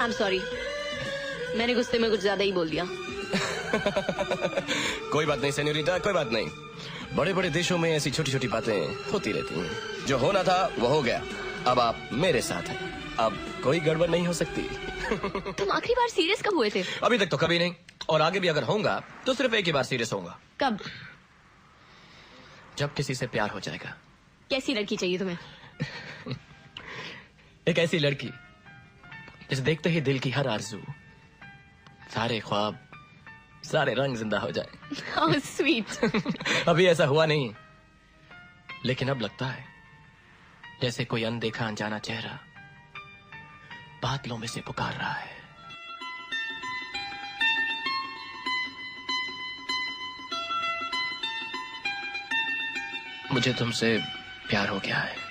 I am sorry, मैंने गुस्से में कुछ ज्यादा ही बोल दिया। कोई बात नहीं सेन्योरिटा, कोई बात नहीं। बड़े बड़े देशों में ऐसी छोटी छोटी बातें होती रहती हैं। जो होना था वो हो गया। अब आप मेरे साथ हैं, अब कोई गड़बड़ नहीं हो सकती। तुम आखिरी बार सीरियस कब हुए थे? अभी तक तो कभी नहीं, और आगे भी अगर होऊंगा तो सिर्फ एक ही बार सीरियस होऊंगा। कब? जब किसी से प्यार हो जाएगा। कैसी लड़की चाहिए तुम्हें? एक ऐसी लड़की जिसे देखते ही दिल की हर आरज़ू, सारे ख्वाब, सारे रंग जिंदा हो जाए। How sweet. अभी ऐसा हुआ नहीं, लेकिन अब लगता है जैसे कोई अनदेखा अनजाना चेहरा बादलों में से पुकार रहा है। मुझे तुमसे प्यार हो गया है।